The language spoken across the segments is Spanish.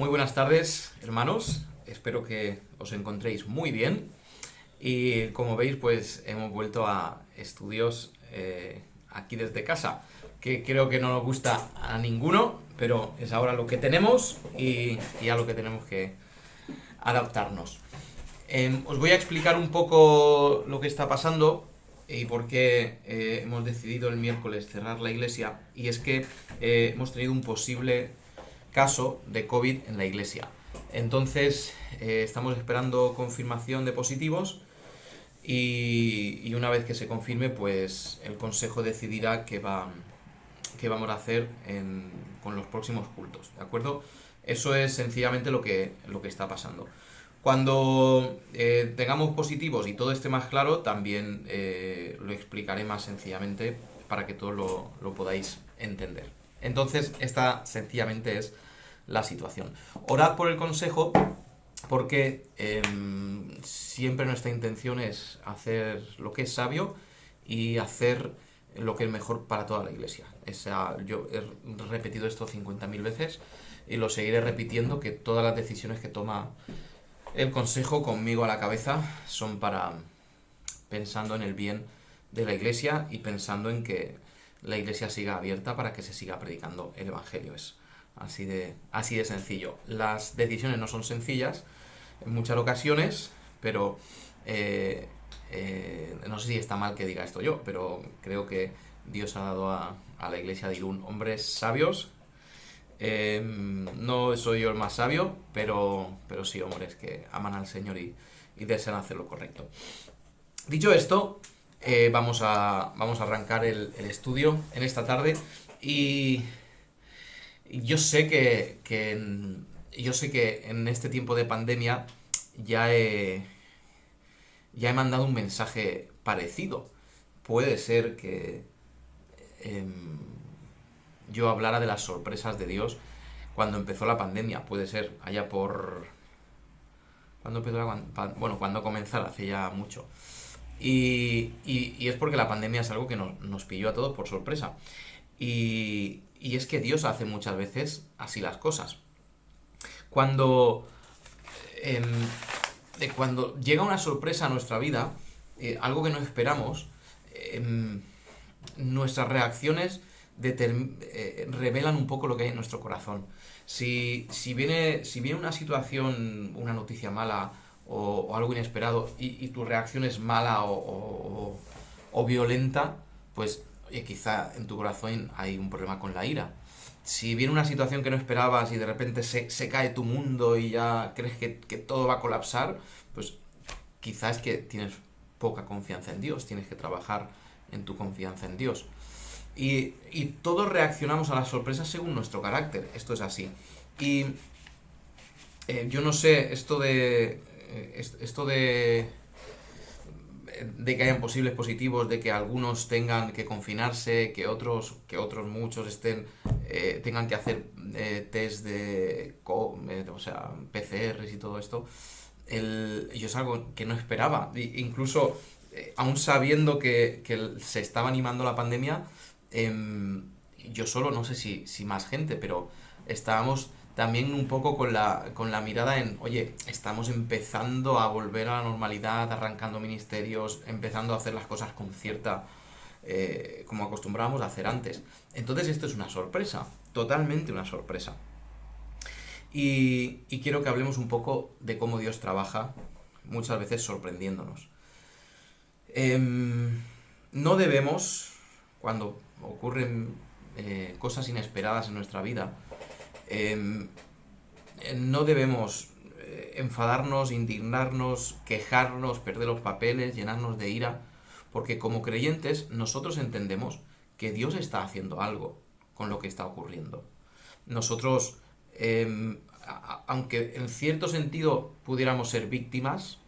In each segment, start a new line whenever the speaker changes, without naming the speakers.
Muy buenas tardes, hermanos. Espero que os encontréis muy bien. Y como veis, pues hemos vuelto a estudios aquí desde casa, que creo que no nos gusta a ninguno, pero es ahora lo que tenemos y a lo que tenemos que adaptarnos. Os voy a explicar un poco lo que está pasando y por qué hemos decidido el miércoles cerrar la iglesia. Y es que hemos tenido un posible caso de COVID en la iglesia. Entonces, estamos esperando confirmación de positivos y una vez que se confirme, pues el consejo decidirá qué vamos a hacer con los próximos cultos, ¿de acuerdo? Eso es sencillamente lo que está pasando. Cuando tengamos positivos y todo esté más claro, también lo explicaré más sencillamente para que todos lo podáis entender. Entonces, esta sencillamente es la situación. Orad por el consejo porque siempre nuestra intención es hacer lo que es sabio y hacer lo que es mejor para toda la iglesia. Yo he repetido esto 50.000 veces y lo seguiré repitiendo, que todas las decisiones que toma el consejo conmigo a la cabeza son para pensando en el bien de la iglesia y pensando en que la iglesia siga abierta para que se siga predicando el evangelio. Es así de sencillo. Las decisiones no son sencillas en muchas ocasiones, pero no sé si está mal que diga esto yo, pero creo que Dios ha dado a la iglesia de Irún hombres sabios. No soy yo el más sabio, pero sí hombres que aman al Señor y desean hacer lo correcto. Dicho esto, vamos a arrancar el estudio en esta tarde y yo sé yo sé que en este tiempo de pandemia ya he, ya he mandado un mensaje parecido. Puede ser que em, yo hablara de las sorpresas de Dios cuando empezó la pandemia. Puede ser allá por... ¿Cuándo empezó bueno, cuando comenzara, hace ya mucho. Y es porque la pandemia es algo que nos pilló a todos por sorpresa. Y es que Dios hace muchas veces así las cosas. Cuando, em, cuando llega una sorpresa a nuestra vida, algo que no esperamos, em, nuestras reacciones revelan un poco lo que hay en nuestro corazón. Si viene una situación, una noticia mala o algo inesperado y tu reacción es mala o violenta, pues oye, quizá en tu corazón hay un problema con la ira. Si viene una situación que no esperabas y de repente se cae tu mundo y ya crees que todo va a colapsar, pues quizás es que tienes poca confianza en Dios, tienes que trabajar en tu confianza en Dios. Y todos reaccionamos a las sorpresas según nuestro carácter, esto es así. Y yo no sé, esto de que hayan posibles positivos, de que algunos tengan que confinarse, que otros muchos tengan que hacer test o sea, PCRs y todo esto, yo es algo que no esperaba. Incluso, aún sabiendo que se estaba animando la pandemia, yo solo, no sé si más gente, pero estábamos también un poco con la mirada en, oye, estamos empezando a volver a la normalidad, arrancando ministerios, empezando a hacer las cosas con cierta, como acostumbrábamos a hacer antes. Entonces esto es una sorpresa, totalmente una sorpresa. Y quiero que hablemos un poco de cómo Dios trabaja, muchas veces sorprendiéndonos. No debemos, cuando ocurren cosas inesperadas en nuestra vida, eh, no debemos enfadarnos, indignarnos, quejarnos, perder los papeles, llenarnos de ira, porque como creyentes nosotros entendemos que Dios está haciendo algo con lo que está ocurriendo. Nosotros, aunque en cierto sentido pudiéramos ser víctimas,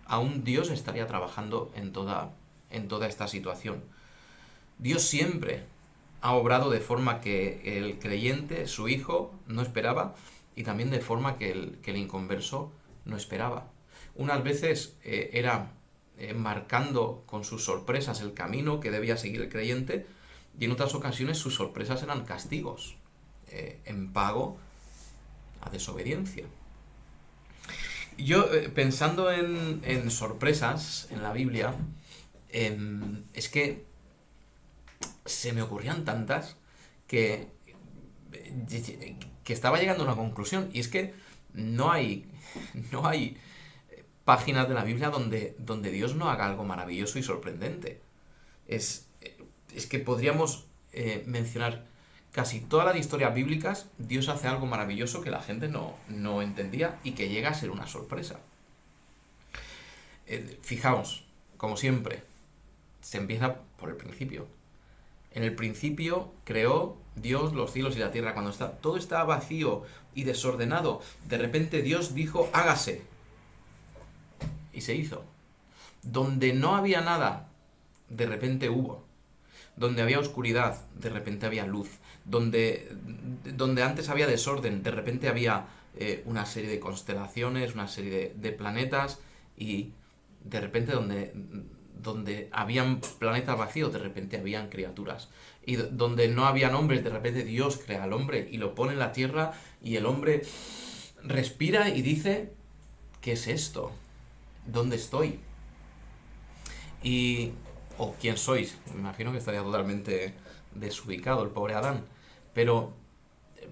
aún Dios estaría trabajando en toda esta situación. Dios siempre ha obrado de forma que el creyente, su hijo, no esperaba y también de forma que el inconverso no esperaba. Unas veces era marcando con sus sorpresas el camino que debía seguir el creyente y en otras ocasiones sus sorpresas eran castigos en pago a desobediencia. Yo, pensando en sorpresas en la Biblia, es que se me ocurrían tantas que, que estaba llegando a una conclusión. Y es que no hay, no hay páginas de la Biblia donde Dios no haga algo maravilloso y sorprendente. Es, es que podríamos mencionar casi todas las historias bíblicas. Dios hace algo maravilloso que la gente no entendía y que llega a ser una sorpresa. Fijaos, como siempre, se empieza por el principio. En el principio creó Dios los cielos y la tierra. Cuando todo estaba vacío y desordenado, de repente Dios dijo, hágase. Y se hizo. Donde no había nada, de repente hubo. Donde había oscuridad, de repente había luz. Donde antes había desorden, de repente había una serie de constelaciones, una serie de planetas, y de repente donde habían planetas vacíos, de repente habían criaturas. Y donde no habían hombres, de repente Dios crea al hombre y lo pone en la tierra, y el hombre respira y dice, ¿qué es esto? ¿Dónde estoy? O quién sois. Me imagino que estaría totalmente desubicado el pobre Adán. Pero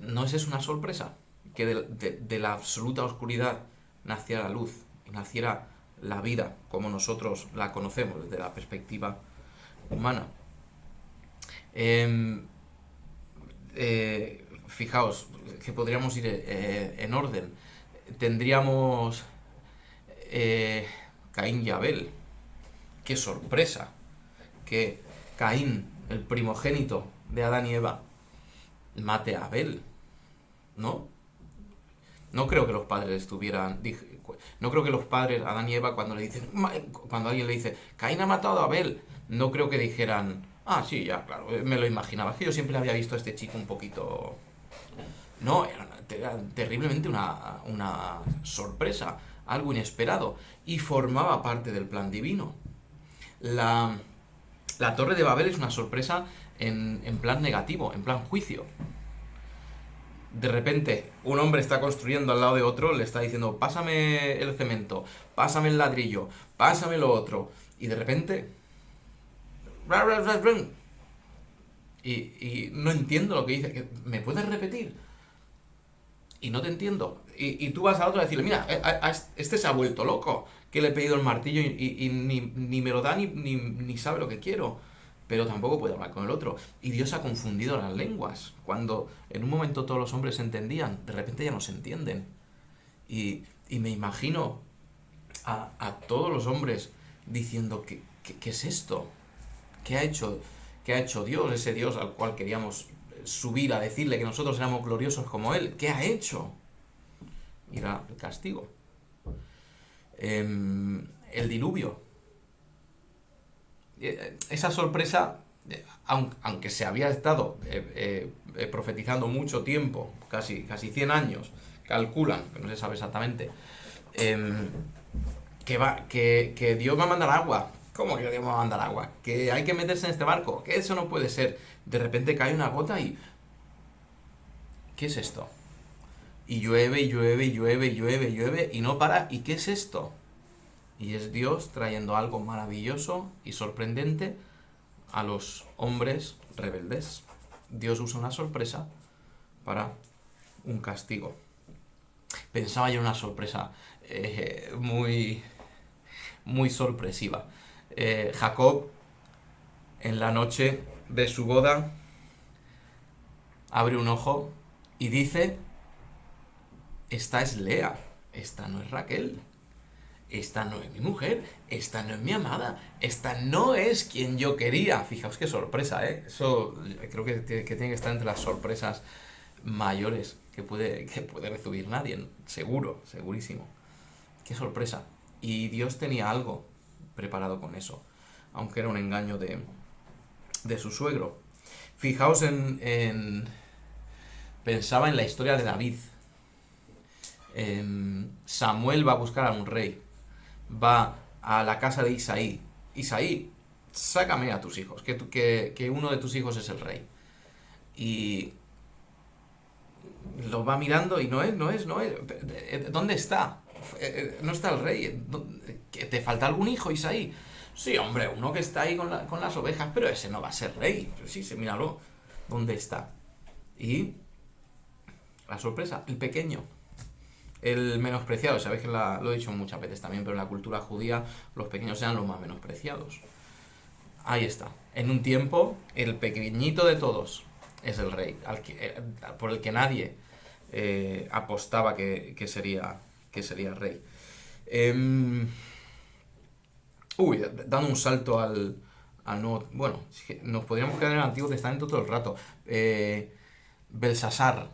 ¿no es eso una sorpresa? Que de la absoluta oscuridad naciera la luz y naciera la vida como nosotros la conocemos desde la perspectiva humana. Fijaos que podríamos ir en orden. Tendríamos Caín y Abel. ¡Qué sorpresa! Que Caín, el primogénito de Adán y Eva, mate a Abel, ¿no? No creo que los padres estuvieran... No creo que los padres, Adán y Eva, cuando alguien le dice, Caín ha matado a Abel, no creo que dijeran, ah, sí, ya, claro, me lo imaginaba. Es que yo siempre había visto a este chico un poquito... No, era terriblemente una sorpresa, algo inesperado, y formaba parte del plan divino. La Torre de Babel es una sorpresa en plan negativo, en plan juicio. De repente, un hombre está construyendo al lado de otro, le está diciendo, pásame el cemento, pásame el ladrillo, pásame lo otro. Y de repente... Y no entiendo lo que dice. ¿Me puedes repetir? Y no te entiendo. Y tú vas al otro a decirle, mira, este se ha vuelto loco, que le he pedido el martillo y ni me lo da ni sabe lo que quiero. Pero tampoco puede hablar con el otro. Y Dios ha confundido las lenguas. Cuando en un momento todos los hombres se entendían, de repente ya no se entienden. Y me imagino a todos los hombres diciendo, ¿qué es esto? ¿Qué ha hecho Dios, ese Dios al cual queríamos subir a decirle que nosotros éramos gloriosos como Él? ¿Qué ha hecho? Y era el castigo. El diluvio. Esa sorpresa, aunque se había estado profetizando mucho tiempo, casi 100 años, calculan, que no se sabe exactamente, que Dios va a mandar agua. ¿Cómo que Dios va a mandar agua? Que hay que meterse en este barco. Que eso no puede ser. De repente cae una gota y... ¿Qué es esto? Y llueve, y llueve, y llueve, y llueve, y llueve, y no para. ¿Y qué es esto? Y es Dios trayendo algo maravilloso y sorprendente a los hombres rebeldes. Dios usa una sorpresa para un castigo. Pensaba yo en una sorpresa muy, muy sorpresiva. Jacob, en la noche de su boda, abre un ojo y dice, esta es Lea, esta no es Raquel. Esta no es mi mujer, esta no es mi amada, esta no es quien yo quería. Fijaos qué sorpresa, ¿eh? Eso creo que tiene que estar entre las sorpresas mayores que puede recibir nadie, seguro, segurísimo. Qué sorpresa. Y Dios tenía algo preparado con eso, aunque era un engaño de su suegro. Fijaos pensaba en la historia de David. Samuel va a buscar a un rey. Va a la casa de Isaí. Isaí, sácame a tus hijos, que uno de tus hijos es el rey. Y lo va mirando y no es. ¿Dónde está? No está el rey. ¿Que te falta algún hijo, Isaí? Sí, hombre, uno que está ahí con las ovejas, pero ese no va a ser rey. Sí, míralo. ¿Dónde está? Y la sorpresa, el pequeño, el menospreciado. Sabéis que lo he dicho muchas veces también, pero en la cultura judía los pequeños eran los más menospreciados. Ahí está. En un tiempo, el pequeñito de todos es el rey, por el que nadie apostaba que sería rey. Dando un salto al nuevo... Bueno, es que nos podríamos quedar en el Antiguo Testamento todo el rato. Belsasar,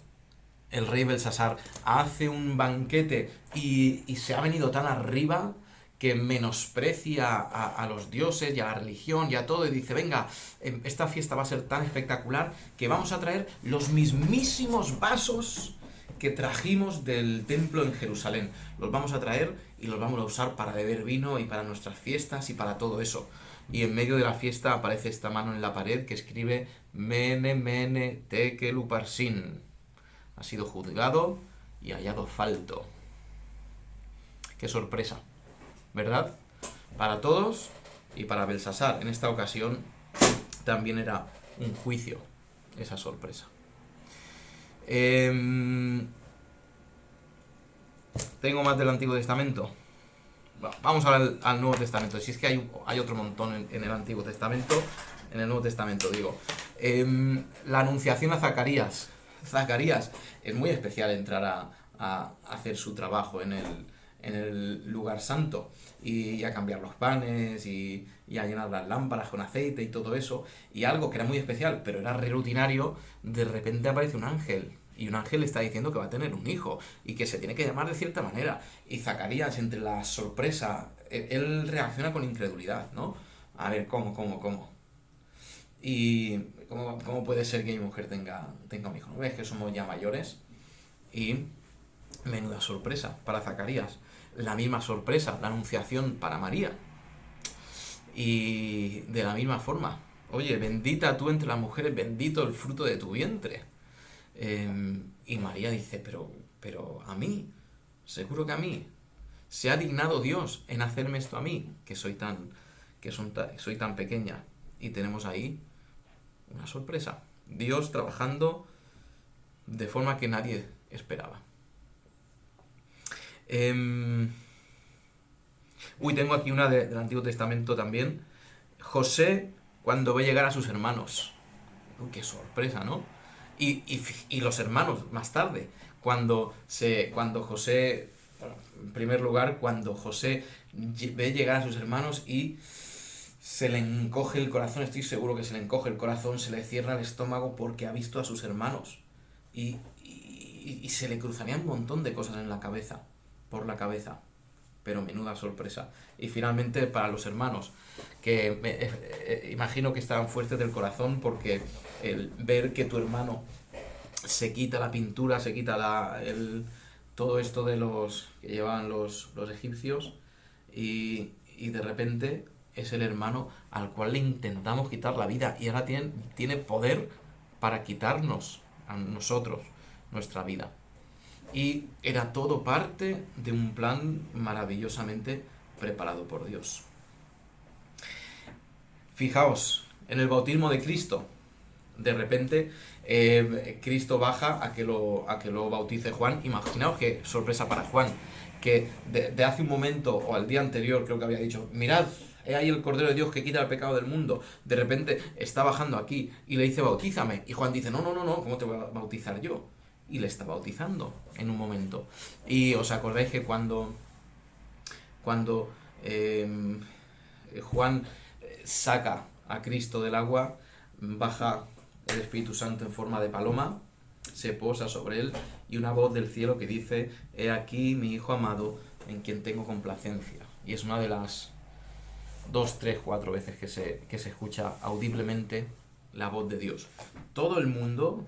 el rey Belsasar, hace un banquete y se ha venido tan arriba que menosprecia a los dioses y a la religión y a todo, y dice, venga, esta fiesta va a ser tan espectacular que vamos a traer los mismísimos vasos que trajimos del templo en Jerusalén. Los vamos a traer y los vamos a usar para beber vino y para nuestras fiestas y para todo eso. Y en medio de la fiesta aparece esta mano en la pared que escribe Mene, Mene, Tekel, Uparsin. Ha sido juzgado y hallado falto. ¡Qué sorpresa! ¿Verdad? Para todos y para Belsasar. En esta ocasión también era un juicio esa sorpresa. Tengo más del Antiguo Testamento. Vamos al Nuevo Testamento. Si es que hay otro montón en el Antiguo Testamento. En el Nuevo Testamento, digo. La anunciación a Zacarías. Zacarías es muy especial entrar a hacer su trabajo en el lugar santo y a cambiar los panes y a llenar las lámparas con aceite y todo eso. Y algo que era muy especial, pero era re rutinario, de repente aparece un ángel. Y un ángel le está diciendo que va a tener un hijo y que se tiene que llamar de cierta manera. Y Zacarías, entre la sorpresa, él reacciona con incredulidad, ¿no? A ver, ¿cómo? Y ¿cómo puede ser que mi mujer tenga un hijo? ¿No ves que somos ya mayores? Y menuda sorpresa para Zacarías. La misma sorpresa, la anunciación para María. Y de la misma forma, oye, bendita tú entre las mujeres, bendito el fruto de tu vientre. Y María dice, pero a mí, seguro que a mí, se ha dignado Dios en hacerme esto a mí, que soy tan pequeña. Y tenemos ahí una sorpresa. Dios trabajando de forma que nadie esperaba. Tengo aquí una del Antiguo Testamento también. José, cuando ve llegar a sus hermanos. Qué sorpresa, ¿no? Y los hermanos, más tarde, cuando José, bueno, en primer lugar, cuando José ve llegar a sus hermanos y se le encoge el corazón, estoy seguro que se le encoge el corazón, se le cierra el estómago porque ha visto a sus hermanos. Y se le cruzarían un montón de cosas por la cabeza. Pero menuda sorpresa. Y finalmente para los hermanos, que imagino que estaban fuertes del corazón porque el ver que tu hermano se quita la pintura, se quita todo esto de los que llevaban los egipcios y de repente es el hermano al cual le intentamos quitar la vida y ahora tiene poder para quitarnos a nosotros nuestra vida. Y era todo parte de un plan maravillosamente preparado por Dios. Fijaos, en el bautismo de Cristo, de repente Cristo baja a que lo bautice Juan. Imaginaos qué sorpresa para Juan, que de hace un momento o al día anterior creo que había dicho, mirad, he ahí el Cordero de Dios que quita el pecado del mundo. De repente está bajando aquí y le dice, bautízame. Y Juan dice, no, ¿cómo te voy a bautizar yo? Y le está bautizando en un momento. Y os acordáis que cuando Juan saca a Cristo del agua, baja el Espíritu Santo en forma de paloma, se posa sobre él y una voz del cielo que dice, he aquí mi Hijo amado en quien tengo complacencia. Y es una de las 2, 3, 4 veces que se escucha audiblemente la voz de Dios. Todo el mundo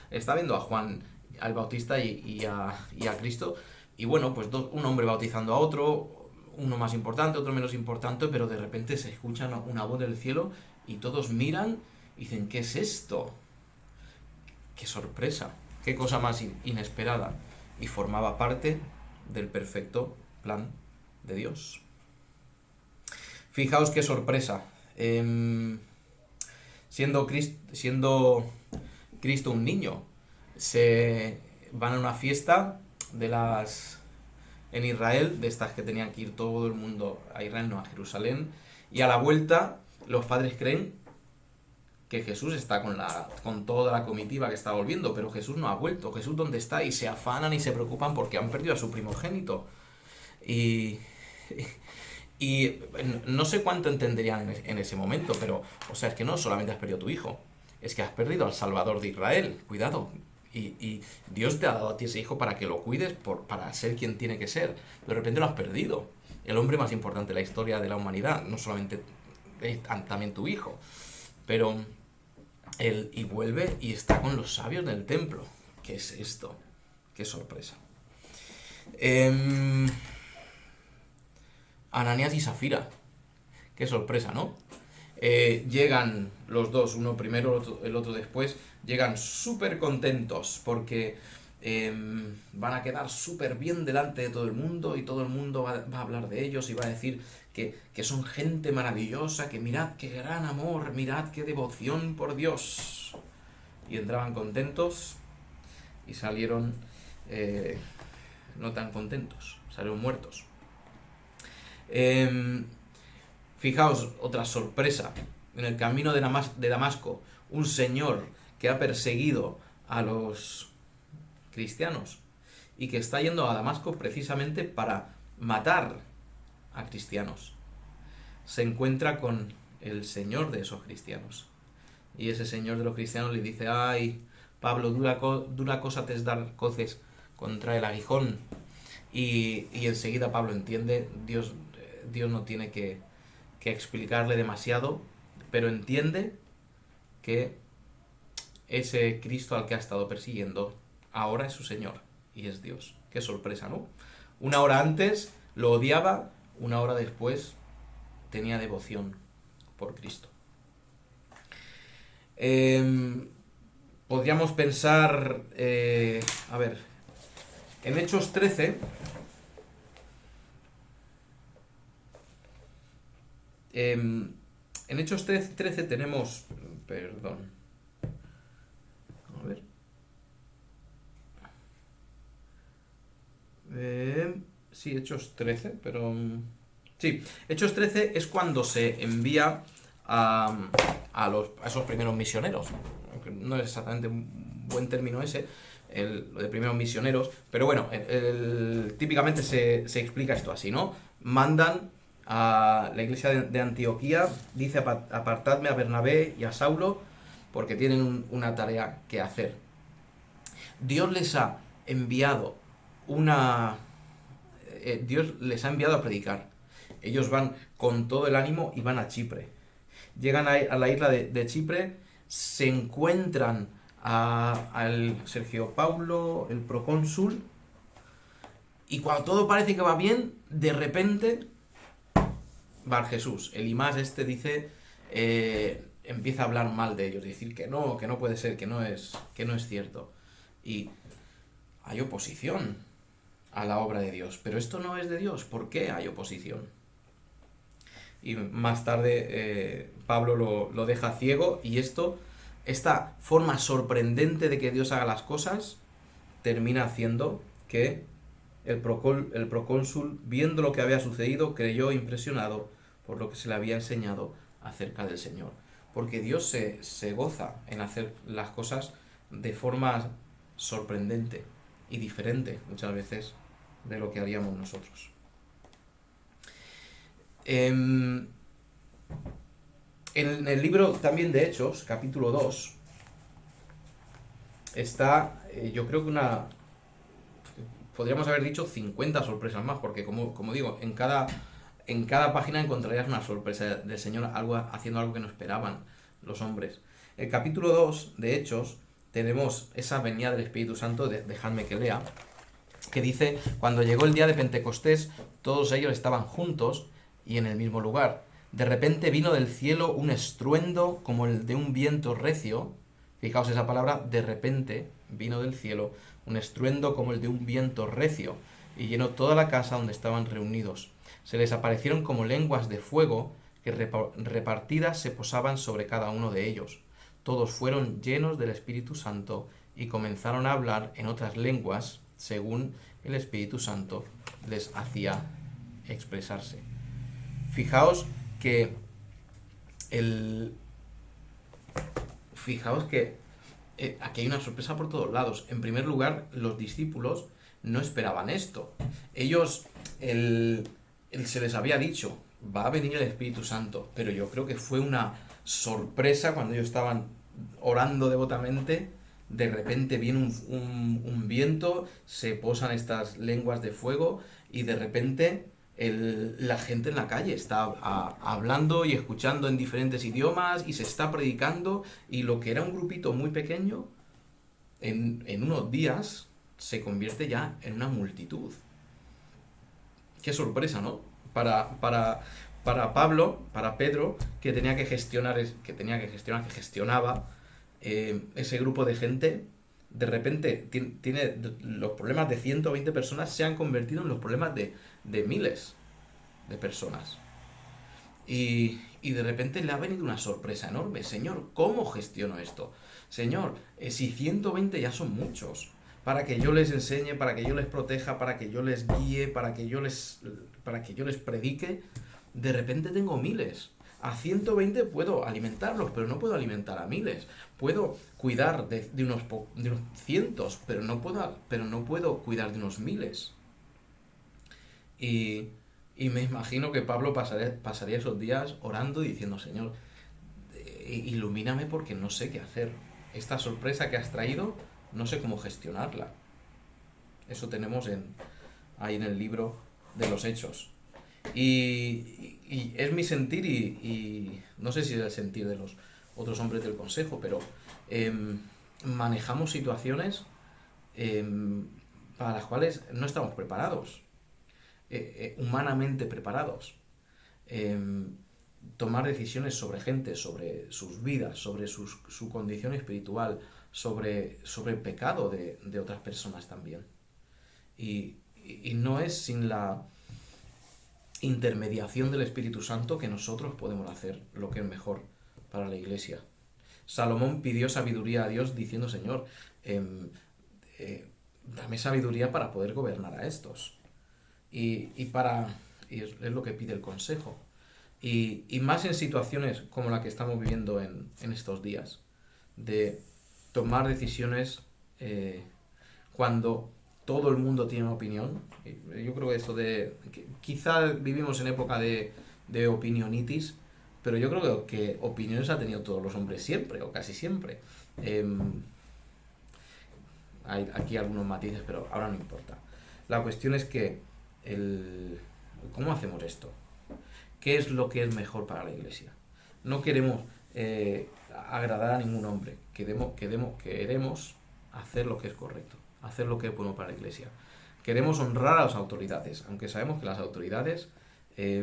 está viendo a Juan al Bautista y a Cristo, y bueno, pues un hombre bautizando a otro, uno más importante, otro menos importante, pero de repente se escucha una voz del cielo y todos miran y dicen, ¿qué es esto? qué sorpresa, qué cosa más inesperada. Y formaba parte del perfecto plan de Dios. Fijaos qué sorpresa. Siendo Cristo un niño, se van a una fiesta de las en Israel, de estas que tenían que ir todo el mundo a Israel, no a Jerusalén, y a la vuelta los padres creen que Jesús está con toda la comitiva que está volviendo, pero Jesús no ha vuelto. Jesús, ¿dónde está? Y se afanan y se preocupan porque han perdido a su primogénito. Y no sé cuánto entenderían en ese momento, pero, o sea, es que no solamente has perdido a tu hijo, es que has perdido al Salvador de Israel. Cuidado. Y Dios te ha dado a ti ese hijo para que lo cuides, para ser quien tiene que ser. De repente lo has perdido. El hombre más importante de la historia de la humanidad, no solamente también tu hijo. Pero y vuelve y está con los sabios del templo. ¿Qué es esto? Qué sorpresa. Ananías y Safira. Qué sorpresa, ¿no? Llegan los dos, uno primero, el otro después, llegan súper contentos porque van a quedar súper bien delante de todo el mundo y todo el mundo va a hablar de ellos y va a decir que son gente maravillosa, que mirad qué gran amor, mirad qué devoción por Dios. Y entraban contentos y salieron no tan contentos, salieron muertos. Fijaos, otra sorpresa. En el camino de Damasco, un señor que ha perseguido a los cristianos y que está yendo a Damasco precisamente para matar a cristianos, se encuentra con el señor de esos cristianos. Y ese señor de los cristianos le dice: ay, Pablo, dura cosa te es dar coces contra el aguijón. Y enseguida Pablo entiende, Dios no tiene que explicarle demasiado, pero entiende que ese Cristo al que ha estado persiguiendo ahora es su Señor y es Dios. Qué sorpresa, ¿no? Una hora antes lo odiaba, una hora después tenía devoción por Cristo. Podríamos pensar, a ver, en Hechos 13, en Hechos 13 tenemos, perdón, a ver, sí, Hechos 13, pero sí, Hechos 13 es cuando se envía a esos primeros misioneros. No es exactamente un buen término ese, lo de primeros misioneros, pero bueno, típicamente se explica esto así, ¿no? Mandan a la iglesia de Antioquía, dice: apartadme a Bernabé y a Saulo porque tienen una tarea que hacer. Dios les ha enviado Dios les ha enviado a predicar. Ellos van con todo el ánimo y van a Chipre. Llegan a la isla de Chipre, se encuentran al Sergio Paulo, el procónsul, y cuando todo parece que va bien, de repente Bar Jesús, el imás dice, empieza a hablar mal de ellos, decir que no puede ser, que no es cierto. Y hay oposición a la obra de Dios. Pero esto no es de Dios. ¿Por qué hay oposición? Y más tarde Pablo lo deja ciego, y esta forma sorprendente de que Dios haga las cosas termina haciendo que el procónsul, viendo lo que había sucedido, creyó impresionado por lo que se le había enseñado acerca del Señor. Porque Dios se goza en hacer las cosas de forma sorprendente y diferente muchas veces de lo que haríamos nosotros. En el libro también de Hechos, capítulo 2, está, yo creo que podríamos haber dicho 50 sorpresas más, porque como digo, en cada página encontrarías una sorpresa del Señor, haciendo algo que no esperaban los hombres. El capítulo 2 de Hechos tenemos esa venida del Espíritu Santo, dejadme que lea, que dice: cuando llegó el día de Pentecostés, todos ellos estaban juntos y en el mismo lugar. De repente vino del cielo un estruendo como el de un viento recio Fijaos esa palabra, de repente vino del cielo un estruendo como el de un viento recio y llenó toda la casa donde estaban reunidos. Se les aparecieron como lenguas de fuego que repartidas se posaban sobre cada uno de ellos. Todos fueron llenos del Espíritu Santo y comenzaron a hablar en otras lenguas según el Espíritu Santo les hacía expresarse. Fijaos que el... Fijaos que aquí hay una sorpresa por todos lados. En primer lugar, los discípulos no esperaban esto. Ellos, se les había dicho, va a venir el Espíritu Santo, pero yo creo que fue una sorpresa cuando ellos estaban orando devotamente. De repente viene un viento, se posan estas lenguas de fuego y de repente la gente en la calle está hablando y escuchando en diferentes idiomas y se está predicando, y lo que era un grupito muy pequeño, en unos días se convierte ya en una multitud. Qué sorpresa, ¿no? Para Pablo, para Pedro, que gestionaba ese grupo de gente. De repente tiene los problemas de 120 personas se han convertido en los problemas de miles de personas. Y de repente le ha venido una sorpresa enorme. Señor, ¿cómo gestiono esto? Señor, si 120 ya son muchos, para que yo les enseñe, para que yo les proteja, para que yo les guíe, para que yo les predique, de repente tengo miles. A 120 puedo alimentarlos, pero no puedo alimentar a miles. Puedo cuidar de unos cientos, pero no puedo cuidar de unos miles. Y me imagino que Pablo pasaría esos días orando y diciendo, Señor, ilumíname porque no sé qué hacer. Esta sorpresa que has traído, no sé cómo gestionarla. Eso tenemos ahí en el libro de los Hechos. Y es mi sentir, y no sé si es el sentir de los otros hombres del consejo, pero manejamos situaciones para las cuales no estamos preparados, humanamente preparados. Tomar decisiones sobre gente, sobre sus vidas, sobre su condición espiritual, sobre el pecado de otras personas también. Y no es sin la intermediación del Espíritu Santo que nosotros podemos hacer lo que es mejor para la Iglesia. Salomón pidió sabiduría a Dios diciendo, Señor, dame sabiduría para poder gobernar a estos. Y es lo que pide el consejo. Y más en situaciones como la que estamos viviendo en estos días, de tomar decisiones cuando todo el mundo tiene una opinión. Yo creo que esto quizá vivimos en época de opinionitis, pero yo creo que opiniones han tenido todos los hombres siempre, o casi siempre. Hay aquí algunos matices, pero ahora no importa. La cuestión es que ¿cómo hacemos esto? ¿Qué es lo que es mejor para la Iglesia? No queremos agradar a ningún hombre. Queremos hacer lo que es correcto, hacer lo que es bueno para la Iglesia. Queremos honrar a las autoridades, aunque sabemos que las autoridades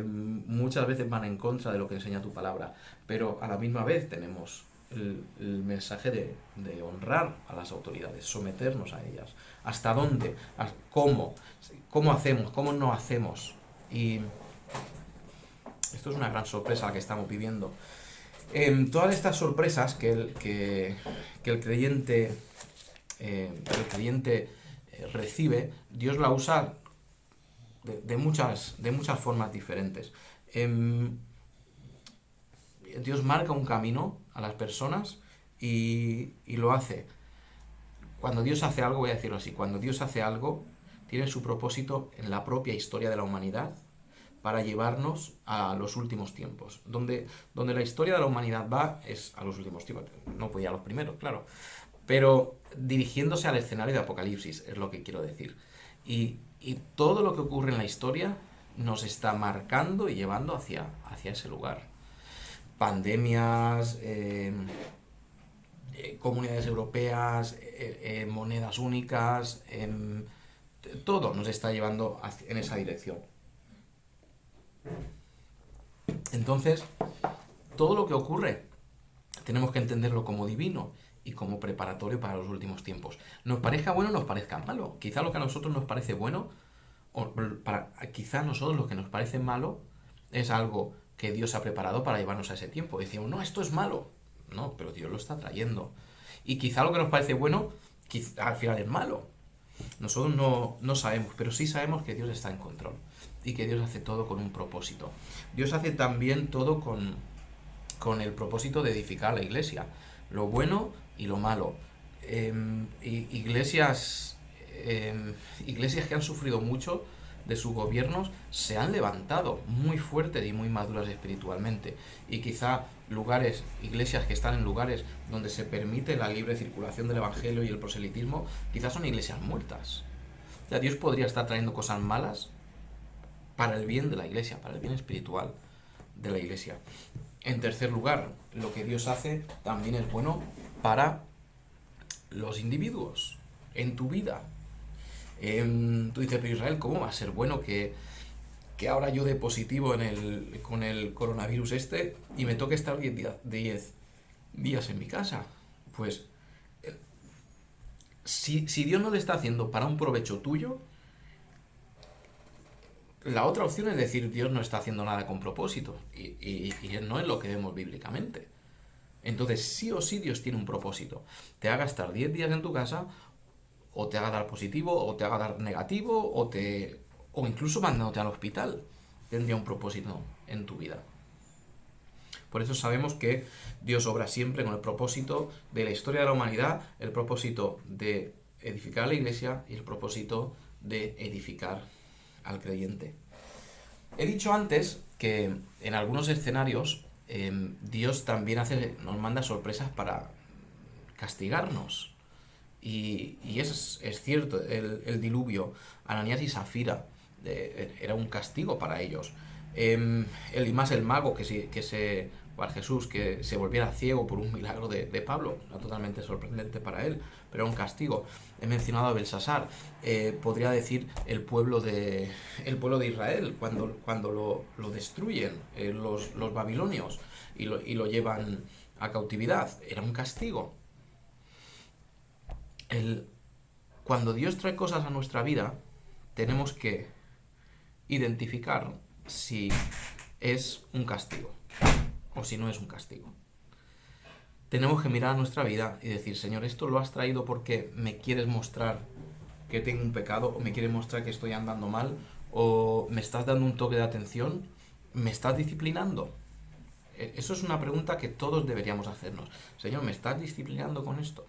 muchas veces van en contra de lo que enseña tu palabra, pero a la misma vez tenemos el mensaje de honrar a las autoridades, someternos a ellas. ¿Hasta dónde? ¿Cómo hacemos? ¿Cómo no hacemos? Y esto es una gran sorpresa la que estamos viviendo. Todas estas sorpresas que el creyente recibe, Dios la usa de muchas formas diferentes. Dios marca un camino a las personas y lo hace. Cuando Dios hace algo, voy a decirlo así, cuando Dios hace algo, tiene su propósito en la propia historia de la humanidad para llevarnos a los últimos tiempos. Donde la historia de la humanidad va es a los últimos tiempos. No podía a los primeros, claro. Pero dirigiéndose al escenario de Apocalipsis, es lo que quiero decir. Y todo lo que ocurre en la historia nos está marcando y llevando hacia ese lugar. Pandemias, comunidades europeas, monedas únicas, todo nos está llevando en esa dirección. Entonces, todo lo que ocurre tenemos que entenderlo como divino y como preparatorio para los últimos tiempos. Nos parezca bueno o nos parezca malo. Quizá lo que a nosotros nos parece bueno, quizá a nosotros lo que nos parece malo es algo que Dios ha preparado para llevarnos a ese tiempo. Decimos, no, esto es malo. No, pero Dios lo está trayendo. Y quizá lo que nos parece bueno, al final es malo. Nosotros no sabemos, pero sí sabemos que Dios está en control y que Dios hace todo con un propósito. Dios hace también todo con el propósito de edificar la iglesia, lo bueno y lo malo. Iglesias que han sufrido mucho de sus gobiernos se han levantado muy fuertes y muy maduras espiritualmente, y quizá iglesias que están en lugares donde se permite la libre circulación del evangelio y el proselitismo, quizás son iglesias muertas. O sea, Dios podría estar trayendo cosas malas para el bien de la iglesia, para el bien espiritual de la iglesia. En tercer lugar, lo que Dios hace también es bueno para los individuos, en tu vida. Tú dices, pero Israel, ¿cómo va a ser bueno que ahora yo dé positivo con el coronavirus y me toque estar 10 días en mi casa? Pues, si Dios no le está haciendo para un provecho tuyo, la otra opción es decir, Dios no está haciendo nada con propósito, y no es lo que vemos bíblicamente. Entonces, sí o sí Dios tiene un propósito. Te haga estar 10 días en tu casa, o te haga dar positivo, o te haga dar negativo, o incluso mandándote al hospital. Tendría un propósito en tu vida. Por eso sabemos que Dios obra siempre con el propósito de la historia de la humanidad, el propósito de edificar la iglesia y el propósito de edificar al creyente. He dicho antes que en algunos escenarios Dios también nos manda sorpresas para castigarnos. Y es cierto, el diluvio, Ananías y Zafira, era un castigo para ellos. Y más el mago para Jesús, que se volviera ciego por un milagro de Pablo, no totalmente sorprendente para él, pero era un castigo. He mencionado a Belsasar, podría decir el pueblo de Israel, cuando lo destruyen los babilonios y lo llevan a cautividad, era un castigo. Cuando Dios trae cosas a nuestra vida, tenemos que identificar si es un castigo o si no es un castigo. Tenemos que mirar a nuestra vida y decir, Señor, esto lo has traído porque me quieres mostrar que tengo un pecado, o me quieres mostrar que estoy andando mal, o me estás dando un toque de atención, me estás disciplinando. Eso es una pregunta que todos deberíamos hacernos. Señor, ¿me estás disciplinando con esto?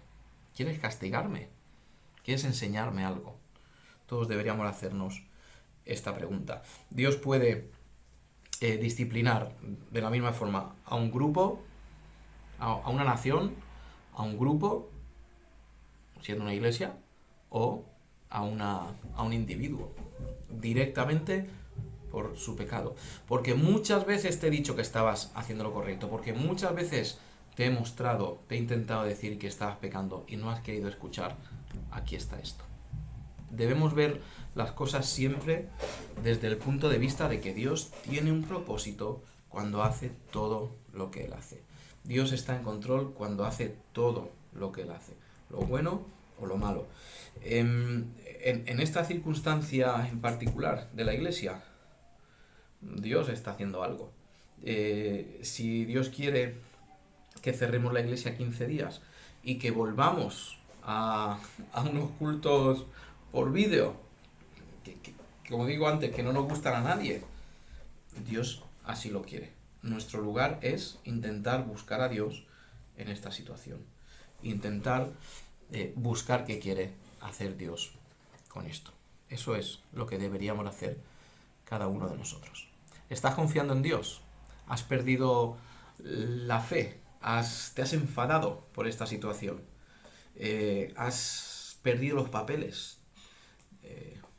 ¿Quieres castigarme? ¿Quieres enseñarme algo? Todos deberíamos hacernos esta pregunta. Dios puede disciplinar de la misma forma a un grupo, a una nación, a un grupo, siendo una iglesia, o a un individuo, directamente por su pecado. Porque muchas veces te he dicho que estabas haciendo lo correcto, porque muchas veces te he mostrado, te he intentado decir que estabas pecando y no has querido escuchar. Aquí está esto. Debemos ver las cosas siempre desde el punto de vista de que Dios tiene un propósito cuando hace todo lo que Él hace. Dios está en control cuando hace todo lo que Él hace, lo bueno o lo malo. En esta circunstancia en particular de la iglesia, Dios está haciendo algo. Si Dios quiere que cerremos la iglesia 15 días y que volvamos a unos cultos por vídeo, que, como digo antes, que no nos gustan a nadie, Dios así lo quiere. Nuestro lugar es intentar buscar a Dios en esta situación. Intentar buscar qué quiere hacer Dios con esto. Eso es lo que deberíamos hacer cada uno de nosotros. ¿Estás confiando en Dios? ¿Has perdido la fe? ¿Te has enfadado por esta situación? ¿Has perdido los papeles?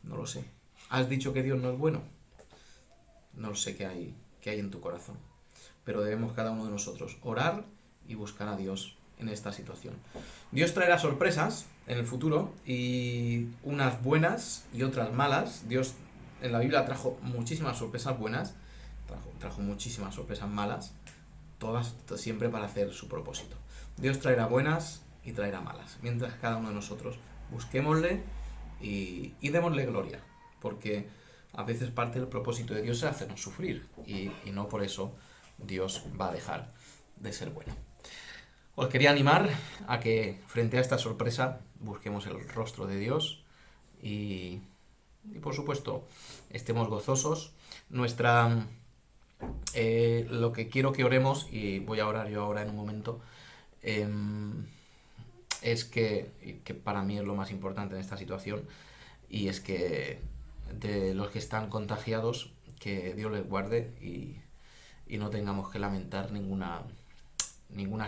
No lo sé. ¿Has dicho que Dios no es bueno? No lo sé qué hay en tu corazón. Pero debemos cada uno de nosotros orar y buscar a Dios en esta situación. Dios traerá sorpresas en el futuro, y unas buenas y otras malas. Dios en la Biblia trajo muchísimas sorpresas buenas, trajo muchísimas sorpresas malas, todas siempre para hacer su propósito. Dios traerá buenas y traerá malas. Mientras cada uno de nosotros busquémosle y démosle gloria, porque a veces parte del propósito de Dios es hacernos sufrir y no por eso Dios va a dejar de ser bueno. Os quería animar a que frente a esta sorpresa busquemos el rostro de Dios y por supuesto estemos gozosos. Lo que quiero que oremos, y voy a orar yo ahora en un momento, es que para mí es lo más importante en esta situación, y es que de los que están contagiados, que Dios les guarde y no tengamos que lamentar ninguna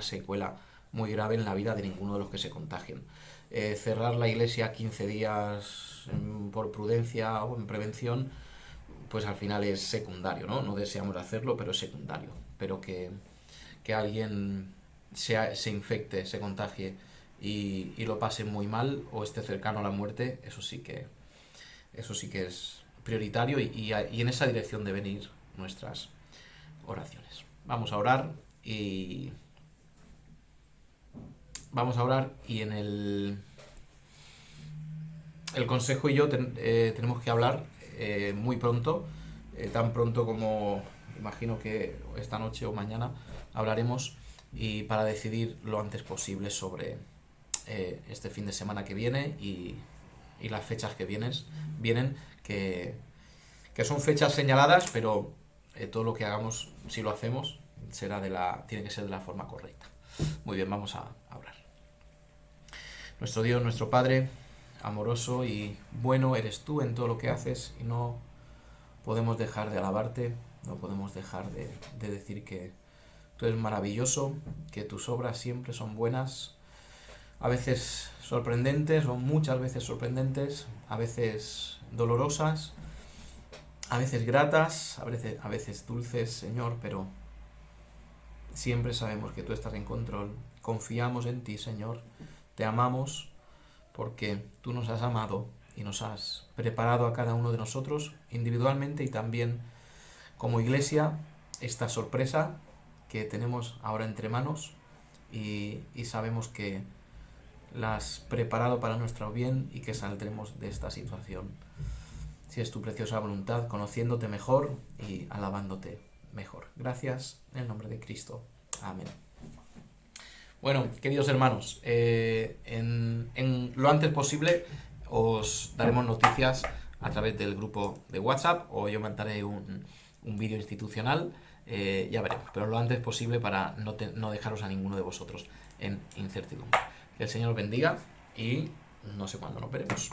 secuela muy grave en la vida de ninguno de los que se contagien. Cerrar la iglesia 15 días por prudencia o en prevención, pues al final es secundario, ¿no? No deseamos hacerlo, pero es secundario. Pero que alguien se infecte, se contagie y lo pase muy mal o esté cercano a la muerte, eso sí que es prioritario y en esa dirección deben ir nuestras oraciones. Vamos a orar y en el consejo y yo tenemos que hablar muy pronto, tan pronto como imagino que esta noche o mañana hablaremos, y para decidir lo antes posible sobre este fin de semana que viene y las fechas que vienen, que son fechas señaladas, pero todo lo que hagamos, si lo hacemos, tiene que ser de la forma correcta. Muy bien, vamos a orar. Nuestro Dios, nuestro Padre, amoroso y bueno eres tú en todo lo que haces, y no podemos dejar de alabarte, no podemos dejar de decir que tú eres maravilloso, que tus obras siempre son buenas, a veces sorprendentes, o muchas veces sorprendentes, a veces dolorosas, a veces gratas, a veces dulces, Señor, pero siempre sabemos que tú estás en control. Confiamos en ti, Señor, te amamos porque tú nos has amado y nos has preparado a cada uno de nosotros individualmente y también como iglesia esta sorpresa que tenemos ahora entre manos, y sabemos que la has preparado para nuestro bien y que saldremos de esta situación, si es tu preciosa voluntad, conociéndote mejor y alabándote mejor. Gracias en el nombre de Cristo. Amén. Bueno, queridos hermanos, en lo antes posible os daremos noticias a través del grupo de WhatsApp, o yo mandaré un vídeo institucional, ya veremos, pero lo antes posible para no dejaros a ninguno de vosotros en incertidumbre. Que el Señor os bendiga y no sé cuándo nos veremos.